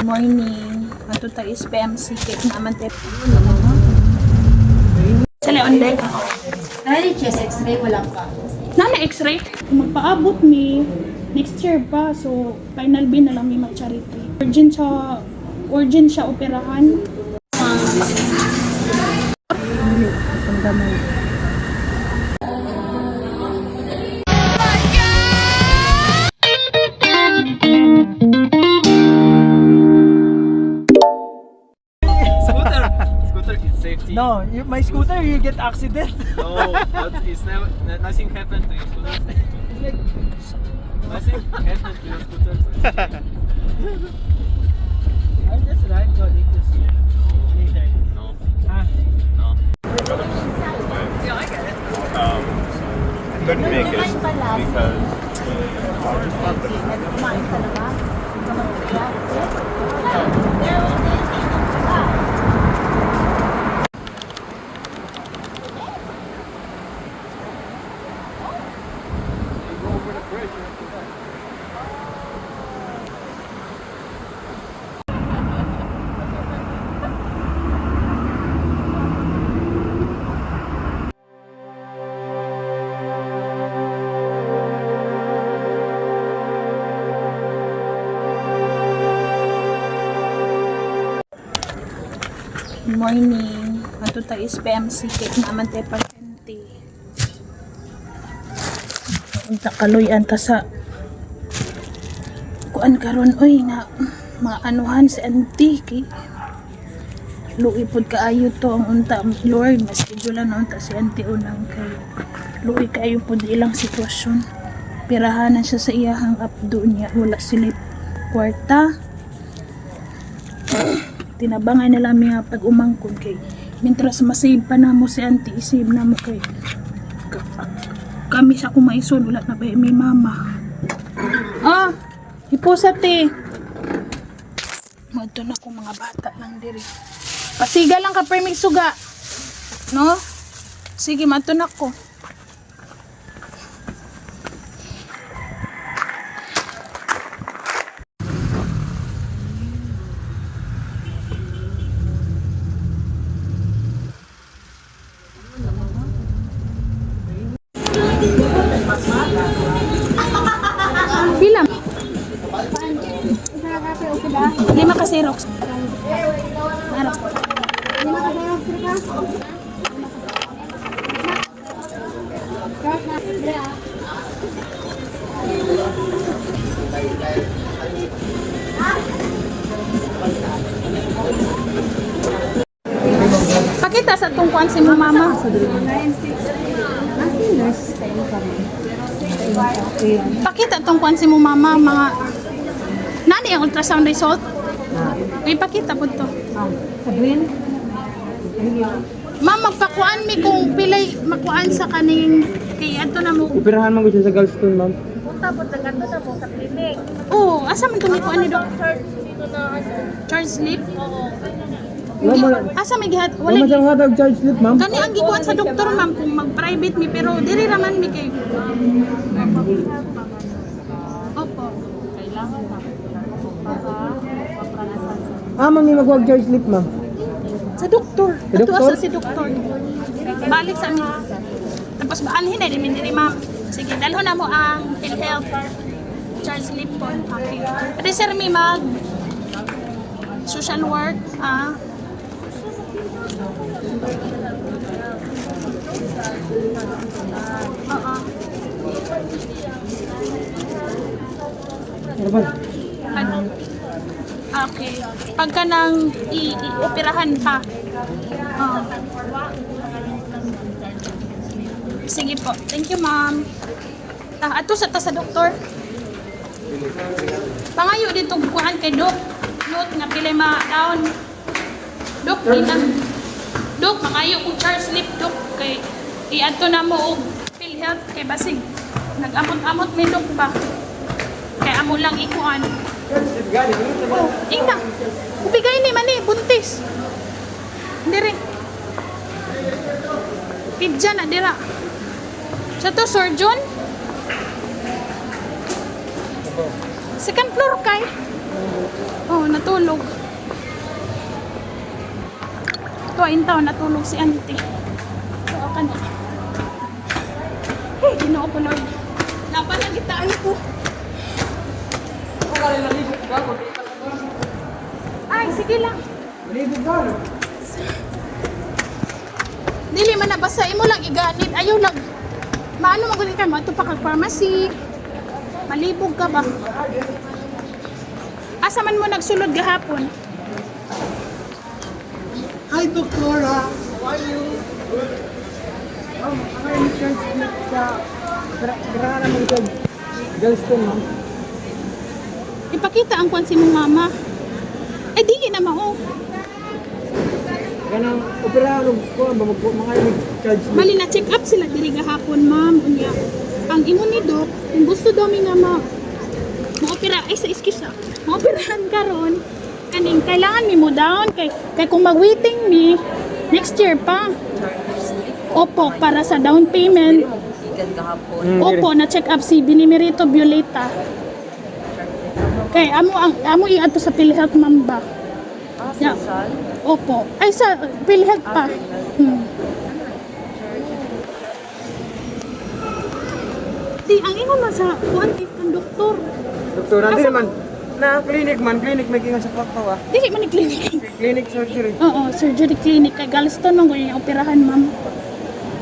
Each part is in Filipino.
Morning. Ato tayo is PMC cake naman tayo. Sali on deck. Ay, chest x-ray wala pa. Nana x-ray? Magpaabot mi next year pa. So, final bin na lang mi mag-charity. Urgent siya operahan. Ang damay. Scooter is safety. No, my scooter, you get accident. No, it's never. Nothing happened to your scooter. Nothing happened to your scooter. I just ride to Nicholas here. Later. No. Ah, No. Couldn't make it because Morning. Ato tayo is PMC cake naman tayo pasyente. Unta kaloy anta sa kuan karon oy na maanuhan si auntie kay luwi pod kaayo to ang unta Lord mas schedule na unta si auntie unang kay luwi kaayo pod ilang sitwasyon. Pirahanan siya sa iyahang abdo niya wala sila kwarta. Tinabangan nila mga pag-umangkon kay mintras masave pa na mo si auntie isave na mo kay kami sa kumaison wala na ba may mama ipusat madto na ko mga bata lang diri pasiga lang ka permit suga no sige madto na ko Pila? 5 ka Xerox. Harap. 5 ka Xerox Pakita sa tungkuan si mo mama. Pakita tungkuan si mo mama mga nani ang ultrasound result? Ay pakita po to. Sabihin? Ma'am, magpakuan mi kung pilay makuan sa kaning kay ato na mo. upirahan mo ko sa gallstone, ma'am. Punta po, taganto na po sa clinic. Oh, asa man to may kuan ni Doc? Charge slip? Asa may gihat? Wala Wala siyang hatag charge slip, ma'am. kani ang gikuan sa doktor ma'am kung mag-private mi pero diri raman mi kay. Opo. Kailangan na Ma'am, may magwag charge slip, ma'am. Sa doktor. Sa Ato doktor? asa si doktor. Balik sa amin. Tapos baalhin na din diri ma'am. Sige, dalho na mo ang PhilHealth charge slip po. Okay. Pwede sir mi mag social work Oo. Ano ba? Okay. Pagka nang i-operahan pa. Oo. Sige po. Thank you, ma'am. Ato sa doktor. Pangayo dito kuhan kay Doc. Note nga pila ma-down. Doc, ina. Doc, pangayo kong charge slip, Doc. Kay i-ato na mo og PhilHealth kay basig. Nag-amot-amot may Doc ba? Kay amo lang ikuan. Oh, ina. Ubigay ni mani, buntis. Dire. Pidja na dira. Sa to, surgeon? Second floor kay. Oh, natulog. Tuwain tao, natulog si auntie. So, ka na. Hey, ginoo ko, Lord. Napalagitaan ko. Ay, sige lang. Dili man nabasa, imo lang iganit. Ayaw lang. Maano magulit ka mo? Ito pa kag pharmacy. Malibog ka ba? Asa man mo nagsulod gahapon? Hi, Doktora. How are you? Ako yung church sa Grana Mangkog. Galston, ma'am. Ipakita ang kwan si mong mama. Ay, dili na mao. Ganang operahan ko, mga yung charge. Mali na check up sila diri gahapon, ma'am. Unya. Ang imo ni Doc, kung gusto daw mi nga ma-opera, ay sa excuse na. Ma-operahan karon. Kaning kailangan mi mo down kay kung mag-waiting mi next year pa. Opo, para sa down payment. Opo, na check up si Binimerito Violeta. Kay amo i-add to sa PhilHealth, ma'am ba? Yeah. Opo. Ay sa PhilHealth pa. Di ang ingon man sa kuan ng doktor. Doktora, hindi naman. Na clinic may kinga sa Pakawa. Dili man ni clinic. Clinic surgery. Oo, surgery clinic kay Galston man kunya operahan, ma'am.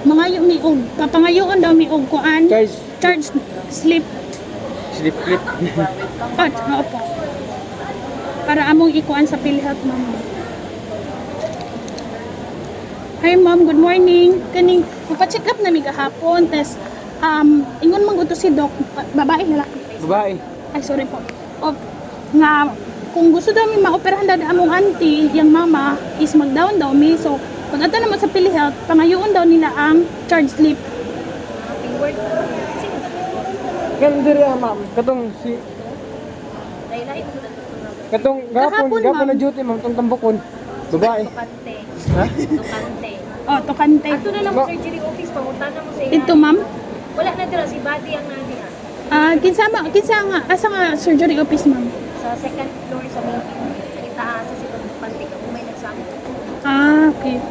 Mangayo mi og papangayoon daw mi og kuan. Charge sleep. Sleep clip. Opo. Para among ikuan sa PhilHealth, ma'am. Hi, ma'am. Good morning. Kaning pa-check up na mi gahapon. Tes ingon man gud to si Doc, babae lalaki. Babae. Ay, sorry po. O, nga, kung gusto daw mi maoperahan daw among auntie, yung mama, is mag-down daw mi. So, pag ato naman sa PhilHealth, pangayoon daw nila ang charge sleep. Kan diri ma'am, katong si katong Kahapon, gapon ma'am. na duty ma'am tong tambukon. Babae. Tukante. Ha? Tukante. Oh, tukante. Ato na lang mo surgery office, pangutan mo sa iya. Ito, ma'am. Wala na dira si body ang nadiha. Kinsa nga, asa nga surgery office, ma'am? Sa second floor sa main itaas sa sikong tukante ka kung may nagsama. Okay.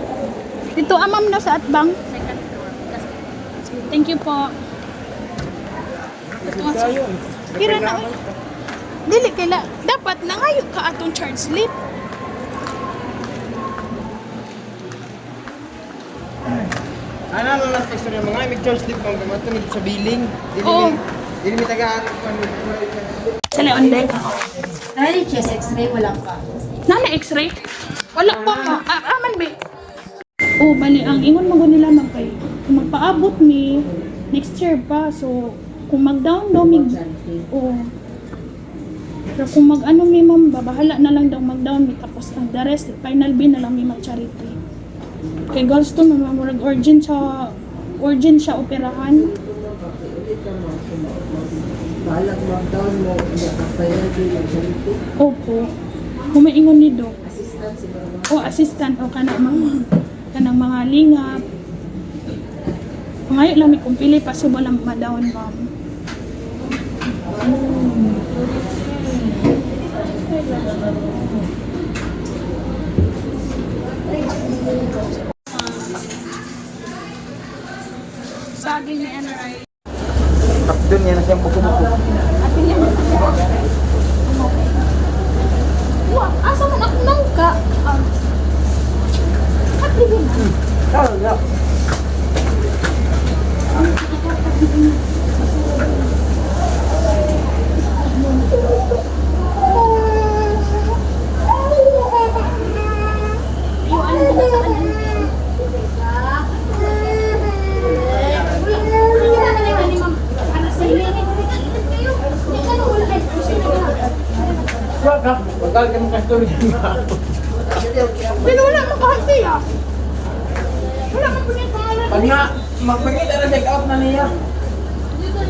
Dito, ma'am, no, sa Atbang. Second floor. Kasi Thank you po. Kira na, oy. Dili kaila, dapat nangayo ka atong charge sleep. Ano lang sa istorya mga may charge sleep ma'am kamatunod sa billing. Oo. Dili mi taga Sali on deck. Ay, chest x-ray, wala pa. Nana x-ray? Wala pa ma. Aman ba? Oh, bali, ang ingon mo nila magkay. Kung magpaabot ni next year pa, so kung mag-down daw mi, oh. Pero kung mag-ano mi ma'am, babahala na lang daw mag-down mi, tapos ang the rest, final bill na lang mi mag-charity. Kay Galston, mamamurag urgent siya operahan. Balag mag-down mo priority ng charity. Opo. Kumaingon ni Doc. Assistant siguro. O assistant o kanang mga lingap. Ngayon lang may kumpili pa subo lang ma-down, ma'am. Saging ni NRI. Doon yan siyang buko-buko. Ate niya. Wah, asa man ako nangka? Ate niya. Oh, yeah. Magkal ka ng kastori. Pero wala makahati ah. Wala man po niya pangalan. Pag nga, magpagkita na check out na niya.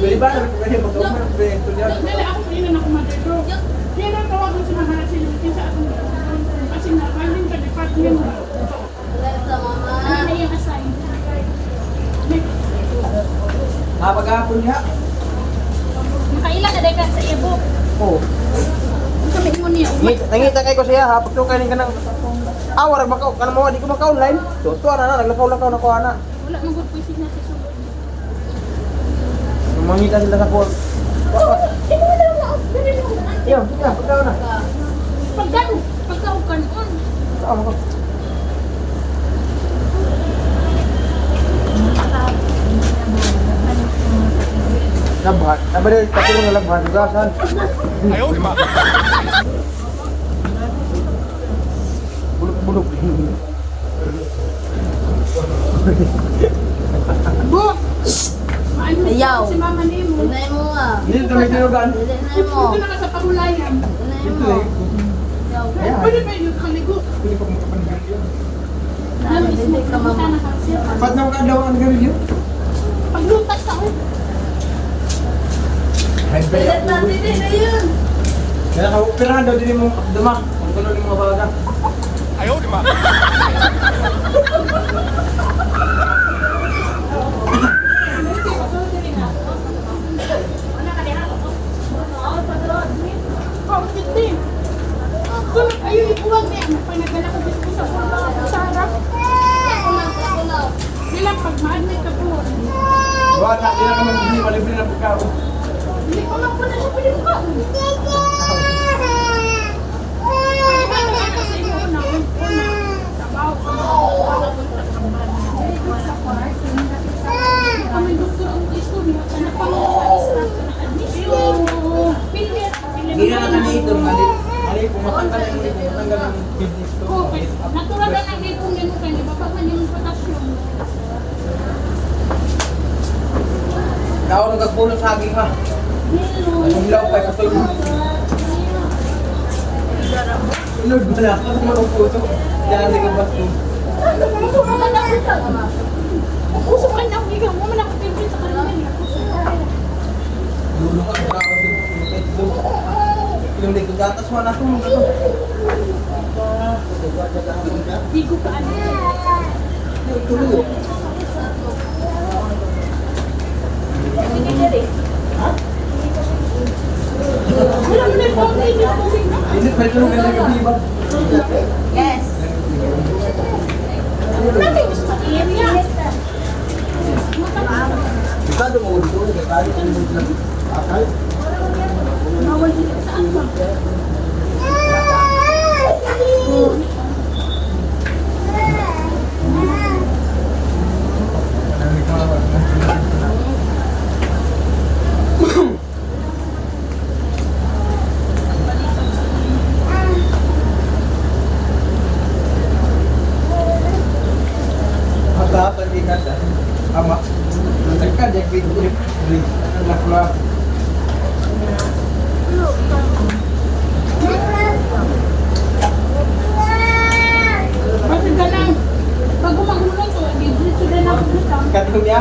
Pwede ba? Pwede mag-offer ng proyekto niya. Dali ako rin na kumatir bro. Kaya na tawagan sa mga harap sila sa atong kasi nakaling ka department. Ano na yung assign? Pag-ahapon niya. Makailan na day ka sa ibo. Oo. Sabi mo niya. Nangita kay ko siya ha, pagtukanin ka ng awar makaw kana mo di ko maka-online. Tuwa na naglakaw-lakaw na ko ana. Wala mong good pwede na sa sulod. Mangita sila sa phone. Iyo, pagkaw na. Pagkaw kanon. Tama ko. Labhat. Nabali tapos ng labhat gasan. Bulok-bulok. Bo. Ano Ayaw. si mama ni mo? Unay mo nga. Hindi kami tinugan. Unay mo. Dito na ka sa pangulayan. Unay Ito mo. eh. Pwede ba yung kaligo? Pwede pa mong kapanigan yun. Dali, hindi ka mama. Ba't na makadaw ang ganun yun? Paglutas ako. Pilit natin din na yun. Kaya ka-operahan daw din mong abdomen. Ang gano'n yung mga baga. Oh, hindi. Sunod kayo ipuwag niya. Pag-nagdala ko dito sa harap. Sila pag ma-admit ka po. Bata, hindi na naman hindi malibre na pagkaon. Hindi ko lang po na siya pwede ka. Kasi mo na, sa bawat kami doktor ang istorya ka na pang-isa ka na admission. Pilit. Hindi na naman ito. Mali, pumatanggal na yung pumatanggal ng business to. Okay. Natural na lang din kung yun kayo. Baba man yung potasyon. Ikaw nung kagpulong sa akin ha. Anong law pa katulog? Inod mo na. Kasi marong puso. Diyan ka basto. Puso ka na. Ikaw mo man ako pinpin sa kanila. Dulo ka. Yung likod gatas mo na ito. Di ko ka ano. Tulog. Wala mo na yung pangay niya. Hindi pa ito nung ganda gabi ba? Yes. Dami gusto sabihin niya. Bukado mo ulit ulit. Tayo ang ulit lang. Akal? Bawal dito saan ba? Hatapan di kata. Ama. Tekan yang pinggir. Anak lah. Kasi ka lang. Bago magulang ko, dito din ako dito. Katong niya,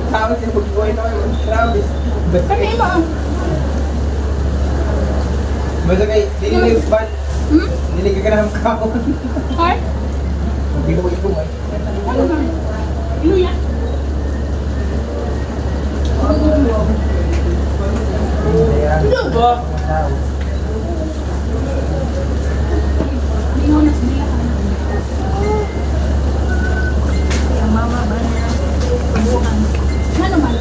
tawag siya magbuhay na kayo. Travis. Kami iba. Basta kay, dinilig ba? Hmm? Dinilig ka na ng kaon. Ay? Hindi ko mag-ibumay. Ano ba? Iluya. Ano ba? Lingonas nila. Ano man?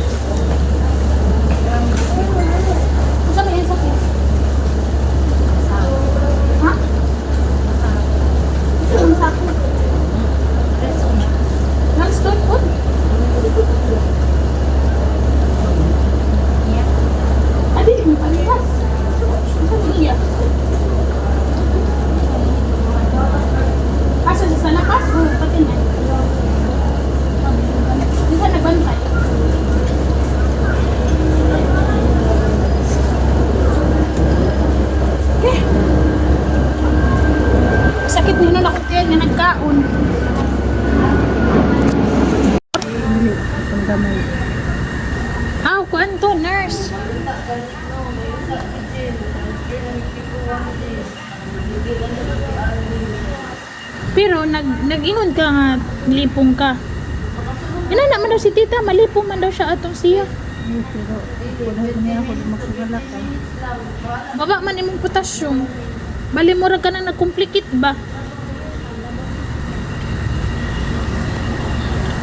Kung saan may sakit? Ha? Saan ang sakit? Nag-stop po? Adi, may palihas. Saan niya? Asa sa nakas? O pati na? Di ka nagbantay? Eh. Sakit nino na kutiyan nga nagkaon. Aw, kwanto, nurse. Pero nag-ingon ka nga lipong ka. Ina naman daw si tita, malipong man daw siya atong siya. Pero kunahin niya ako di magkugalak kay. Baba man imong potassium. Bali mo ra ka na nag-complicate ba?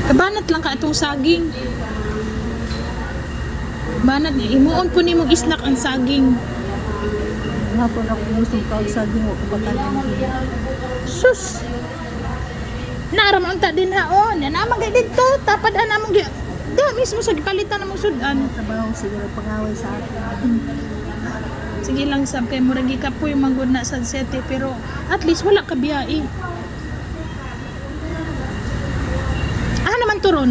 Kabanat lang ka itong saging. Banat niya. Imuon po ni mong isnak ang saging. Hapon ako gusto kagsaging ko pagkain. Sus! Naaraman ta din haon. Yan naman kay dito. Tapad namang da mismo sa gipalitan namang sudan. Trabaho siguro pangaway sa akin. Sige lang sab kay murag ka po yung manggod na sa sete pero at least wala ka biyahe. Ah naman turon.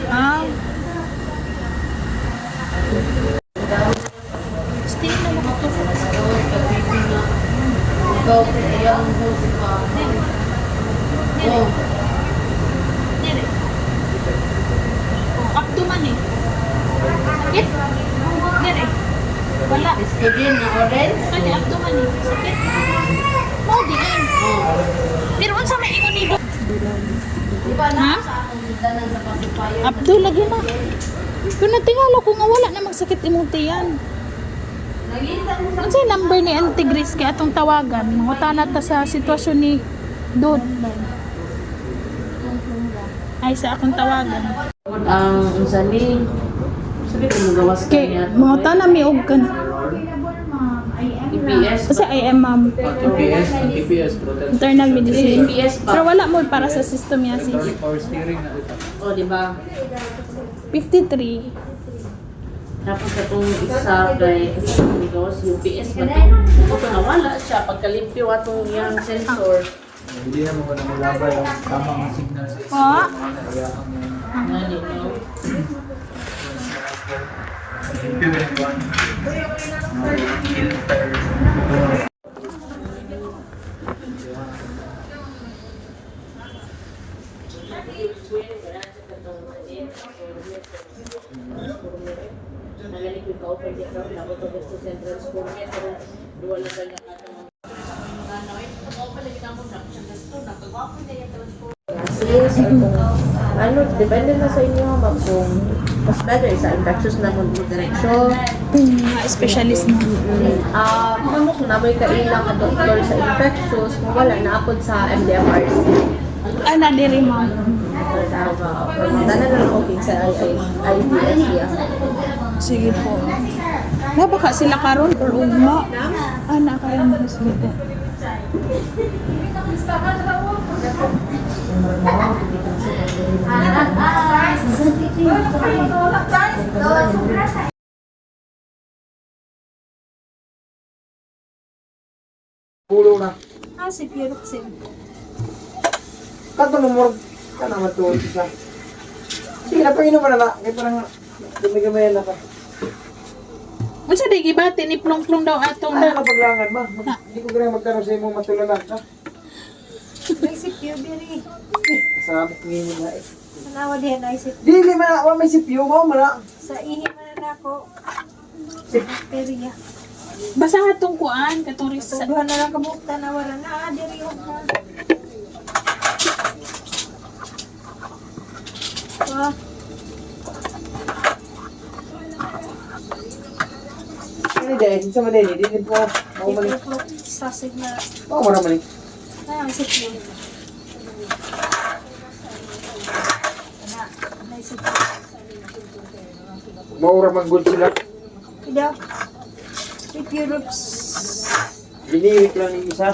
Ah. Stay na mo to. Dire. Abdomen eh. Sakit? Dire. Wala. Estigin na orange. Kani abdomen eh. Sakit? Mo di ay. Pero unsa may ingon ni Dok? Di ba Ha? na sa akong danan sa pasipayan? Abdo lagi na. Kung natingala ko nga wala na magsakit imong tiyan. Unsay number ni Auntie Grace kay atong tawagan? Mangutana ta sa sitwasyon ni Dod. Ay sa akong tawagan. Ang unsa ni sabi ko magawas ka Kay niya. mangutana mi og kan. EPS. Kasi I am TPS, protect. internal medicine. EPS Pero pa. wala mo para sa systemiasis. Power steering na ito. O di ba? 53. Tapos itong isa kay Windows UPS ba to? Ito nawala siya pagkalimpyo atong iyang sensor. Hindi naman ko na malabay ang tamang signal sa isip. Ah. Kaya ang Ngani no. filter. Nagaling ko ikaw pwede ka na ko to gusto central school niya pero duwa na kanya ka ng ano ito ko pala ginamon na siya gusto na kagwapo niya yung transport. Yes, ano, depende na sa inyo ma'am kung mas better sa infectious na mo direksyon. Mga specialist na. Kung kung namoy kailang ka doktor sa infectious, kung wala naapod sa MDMRC. Ana diri ma'am. Dana na lang okay sa IBS ya. Sige po. Na baka sila karon or ugma. Ana karon hospital. Pulo na. Si Pyroxin. Kato mo murag ka na matuon isa. Sige na painom na na. Kaya parang gamay-gamay na ka. Unsa di gibati ni plong-plong daw atong Ano na. ka paglangan ba? Hindi ko ganyan magkaroon sa imong matulanan ka. May si Pyobiri. Kasama ko ngayon na eh. Sanawa din ay si Dili man ako may CPU mo mala. sa ihi man na ako. Periya. Basta atong kuan katong risa. Duha na lang kabukta na wala na diri yung ha. Ah, Ano dahil? Sa madali. Dili po. Ako mali. ipiklok sa signa. Ako mo na mali. Ay, ang sipyo. Na, may sipyo. Maura man good sila. Ida. Pyrox. Biniwit lang yung isa.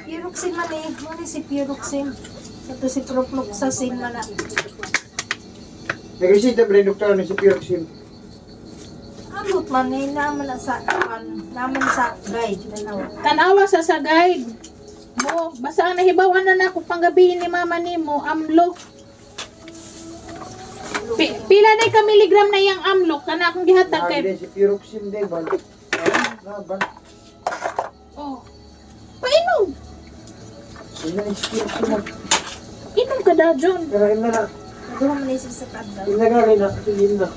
Pyroxin man eh. Muna si Pyroxin. Ito si Profloxacin man na. Nag-resita ba rin doktor ni si Pyroxin? Ambot man eh. Naman na sa, naman sa guide. Dalawa. Tanawa sa guide. Mo, basta ang nahibawan na nako panggabi ni mama nimo amlo. Pila na ka miligram na yang amlo kana akong gihatag kay. Hindi si Pyroxin din ba? Ah, ba? Oh. Painom. Hindi na si Pyroxin mo. Inom ka da John. Pero ina na. Duha man isip sa kada. Ina na rin na. Sige na.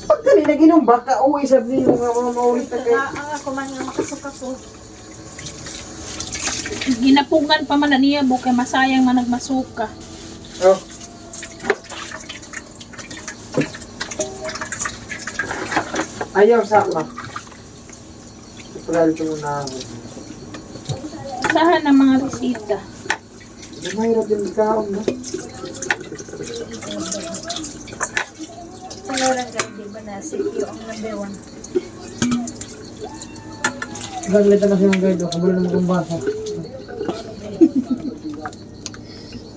Pagka kanina ginom baka uwi sabi mo nga mga maulit na kay. Ang ako man nga makasuka ko. Ginapungan pa man na niya bo kay masayang man nagmasuka. Oh. Ayaw sa ka. Ipagalo ko muna ako. Usahan ang mga resita. Mahirap din ikaw, no? Talagang di ba na CQ ang number 1. Gaglita na siya ng guide, kabalo naman kong basa.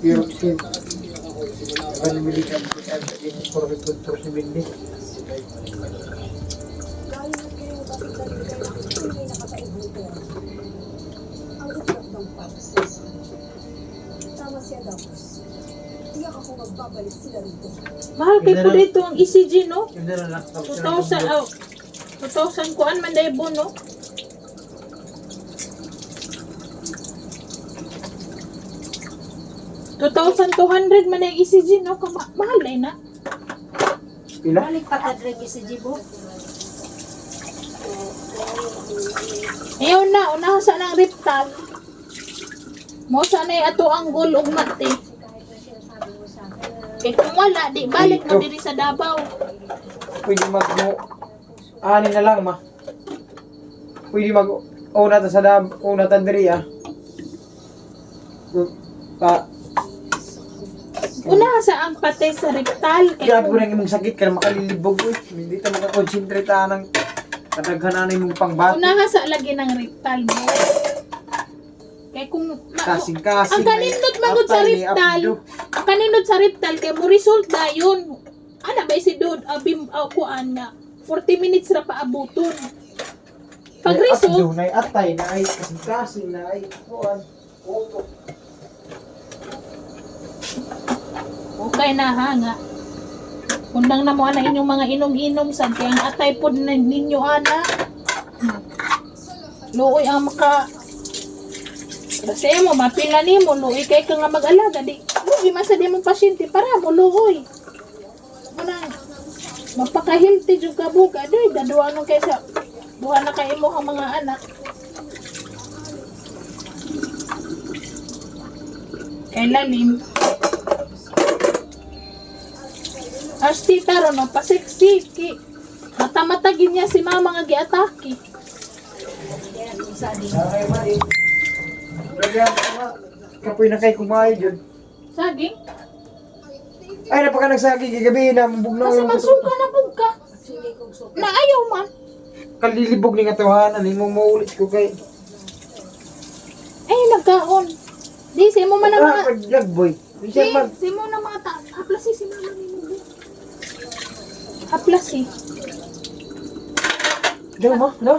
Europe skin. Panimili ka mo sa for si Bindi. Mahal kay po dito ang ECG, no? Yun na lang. 2,000 kuan man daybo, no? $2,200 man ang ECG, no? Mahal na. Pila? Balik pa ka drink si Jibo. Ayaw na, unahan sa ng Riptal. Mo sa na ato ang gul ug mati. Kaya kung wala, di balik mo diri sa Davao. Pwede mag ani na lang ma. Pwede mag una ta sa una ta diri ah. Pa Unahan sa ang pate sa Riptal. kaya po nang imong sakit ka na makalilibog eh. Hindi ta makakonsentrate nang kadaghanan imong pangbati. Unahan sa lagi ng Riptal mo. Kaya kung Kasing-kasing. ang kanindot magod sa Riptal. Ang kanindot sa Riptal kay mo result dayon. Ana ba si Dod abim kuan nga 40 minutes ra paabuton. Pag result na atay na ay kasing-kasing na ay kuan. Oto. okay na ha nga. Undang na mo ana inyong mga inom-inom sad kay ang atay pod na ninyo ana. Luoy ang maka kasi mo mapila nimo luoy kay ka nga mag-alaga di. Luoy masa di mong pasyente para mo luoy. Muna magpaka-healthy jud ka buga di daduanon kay sa buha na kay imo ang mga anak. Kay lalim. Asti taro no paseksi ki mata-matagin niya si mama nga giatake. Okay ba eh. Kapoy na kay kumain dyan. Saging? Ay, napaka nagsagi kagabi na mabugnaw Kasi yung magsuka na pugka. Na ayaw man. kalilibog ni nga tawanan, imong maulit ko kay. Ay, nagkaon. Di, si mo man na mga... Pag-vlog boy. Di, Siya man. si mo na mga ta... Haplasi si mama ni mo. Haplasi. Diyan mo, no?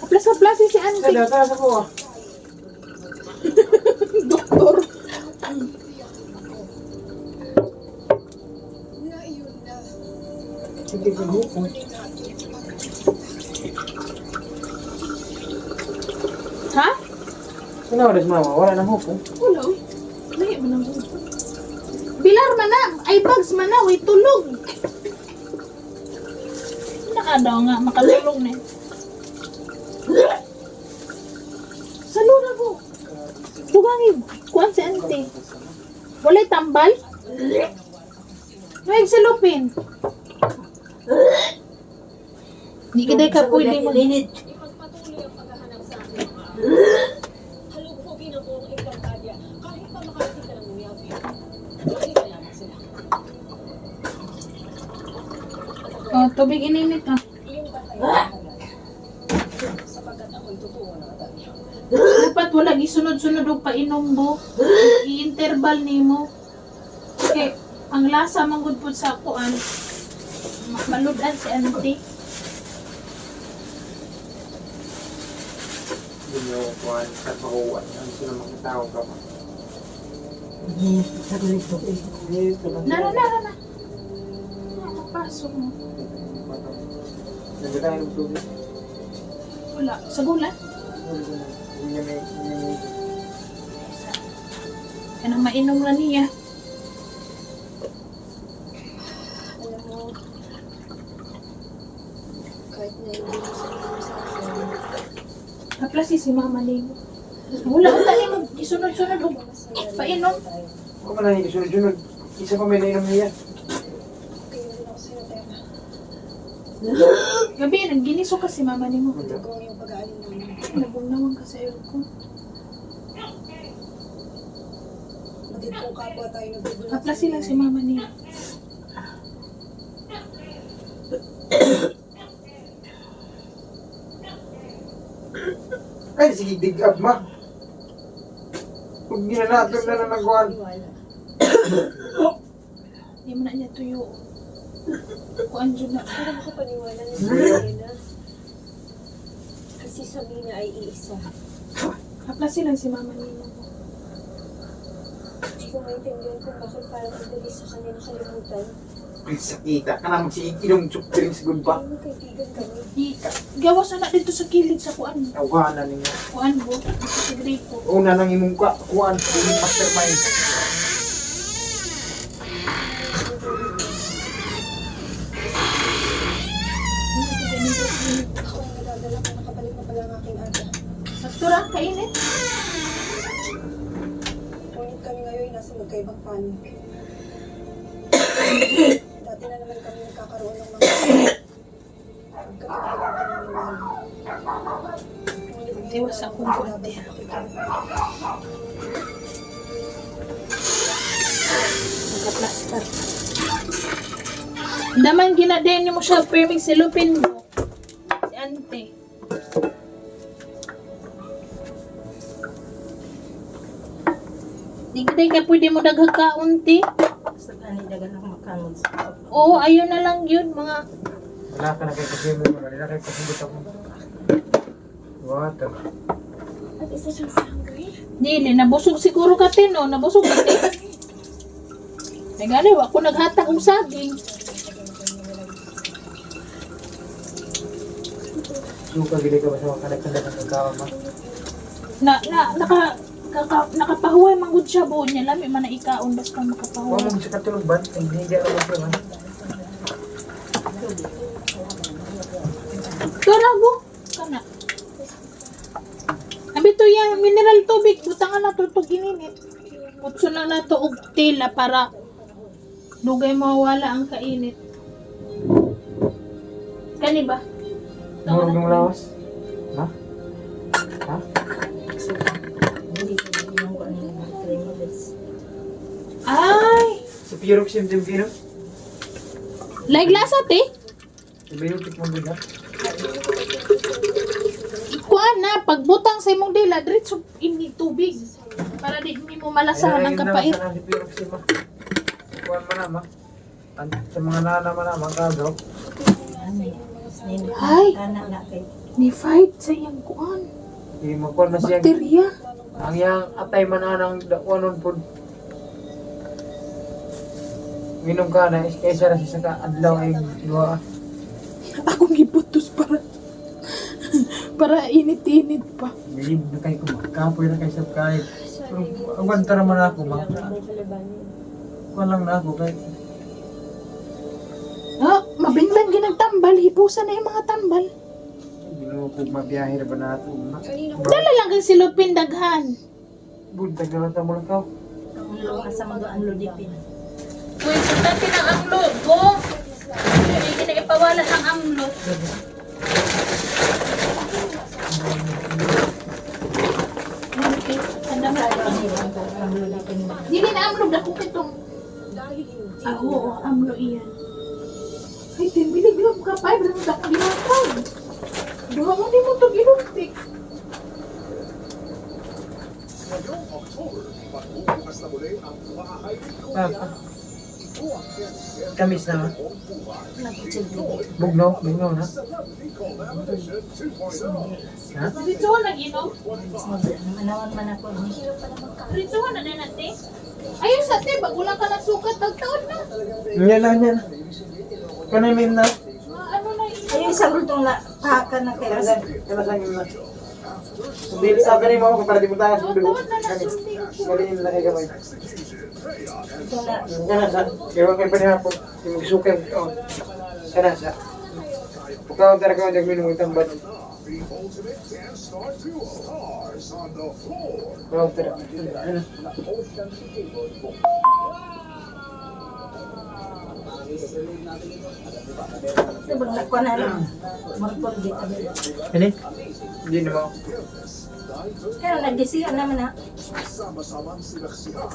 Haplasi si Ay, auntie. taas ako ah. Doktor. Hindi ko hukong. Ha? Ano oras mama? Wala nang hukong. Wala, uy. Lahi mo nang upo. Bilar man na. Ay, bags man na. Uy, tulog. Naka daw nga. Makalulog na. Sa luna po. Dugangi. Kuan si auntie. Walay tambal? May silupin. Hindi ka ka pwede mo. Oh, tubig ininit ah. Dapat wala gisunod-sunod og painom mo. I-interval nimo. Okay, ang lasa man gud pud sa kuan. Maludan si auntie. Hindi nyo kuhan at makuha. Ano sila mga tao ka pa? Nara. Napasok mo. Nagdala yung tubig. Wala. Sa gulat? Hindi niya may... Yan ang mainom na niya. si Mama Nemo. Wala ang tali mo. Isunod-sunod. Painom. Ako pa na hindi sunod-sunod. Isa pa may nainom niya. Gabi, nagginiso ka si Mama Nemo. Nabunawang ka sa ko. Hapla sila si Mama Nemo. Ay, sige, dig up ma. Huwag ginanatag na nanaguan. Hindi mo na niya tuyo. Kuan dyan na. Pero makapaniwala ni Sabrina. Kasi Sabrina ay iisa. Hapla sila si Mama Nemo. Hindi ko maintindihan kung bakit parang ang dali sa kanya nakalimutan. Please, sakita ka na magsiinom chuk drinks good pa. Ay, magkaibigan kami. Gawas na dito sa kilid sa kuan. Tawanan ninyo. Kuan mo. Sa gripo. Una nang imong kuan, imong mastermind. Ako ang nagdadala kung nakabalik na pala ang aking aga. Saktura, kainit. Ngunit kami ngayon nasa magkaibang panig. Dati na naman kami nagkakaroon ng mga pagkakagawa kami ni Mami. Ngunit Iwas akong konti. Nagka-plaster. Daman ginaden mo siya, perming silupin mo. Si Ante. Di ka pwede mo daghagkaunti. Sa kanidagan ako makamod sa Oo, ayun na lang yun, mga... Wala ka na kay Kasimo, wala na kay Kasimo ako. Water. At isa siyang hungry. Dili, nabusog siguro ka tin, no? Nabusog ka tin. Ay gani, ako naghatag ng saging. Suka gili ka ba sa mga kanagkanda ng kakawa ma? Nakapahuway manggod siya buo niya. Lami man na ikaon, basta Huwag makapahuway. mo sa katulog ba? Hindi alam mo siya. Karago, kana. Abi to yan, mineral tubig. Butangan na tutog ininit. Putso lang na to og tela para dugay mawala ang kainit. Kani ba? Murag ng lawas? Ha? Ha? hindi ko yung kung ano yung creameless. Ay! Sa Pirok sim dim kino? Like lasa, te? Biotic mo din ha? Kuan na, pagbutang sa imong dila, diretso ini tubig. Para di mo malasahan ang kapait. Sa Pirok sim ma. Kuhan mo na ma. Sa mga nana mo na, mga kagaw. Ay! Anak na kay Ni fight sa iyang kuan. Hindi mo kuhan na siya. Bakterya. Ang yang atay man anang dakuanon po. Minom ka na, kaysa na siya sa adlaw ay dua. Akong giputos para init-init pa. Bilib na kayo kumakapoy na kayo sa kahit. Agwanta naman ako ma. Kuhan lang na ako kahit. Ah, mabinglan ginagtambal, hipusan na yung mga tambal. Ginukog mabiyahe na ba na ito? Dala lang kang silupin daghan. Buntag na lang mo lang ka. ang lo asa mga ang dipin. Uy, sultante ng amlo, go! Hindi na ipawala ang amlo. Okay, tanda mo. Dili na amlo, dako kitong. Ah, oo, amlo iyan. Ay, 10 milligram ka, 5 rin mo dako ginatag. Duha mo din mo ito ginuntik. Kamis na ma. Bugnaw na. Ha? Ritso na ginom. Anawan man ako ni. Ritso na din natin. Ayun sa te, bago lang ka nagsukat, tagtaon na. Yan. Kanay min na. Ano na yun? Ayun sa bultong na paka na kay Kana sa min na. Dili sa kanay mo para di mo tayo sa dugo. Tawad na nasunti. Maliin na kay gamay. bultong na Kana sa kaya kay panihapon yung sukan. Oh. Kana sa. Pukaw tara ka jag minum itang ban. The ultimate dance star duo. Stars on the floor. Bro, pero ano? Ito ba nakuha na lang? Markol dito. Ini? Hindi naman. Pero nag-decision naman ha. Sama-samang sinaksihan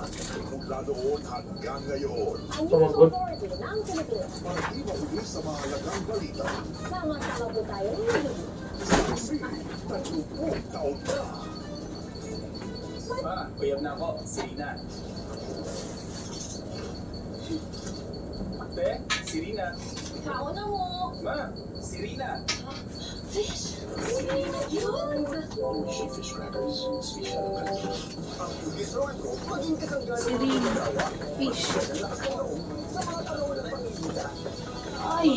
mula noon hanggang ngayon. Tumangkot. Para di mahuli sa mahalagang balita. Sama-sama po tayo ngayon. Kasi 30 taon na. Ma, uyab na ako. Sirina. Te, Sirina. Kauna mo. Ma, Sirina. Fish crackers, special. Sirina. Fish. Ay.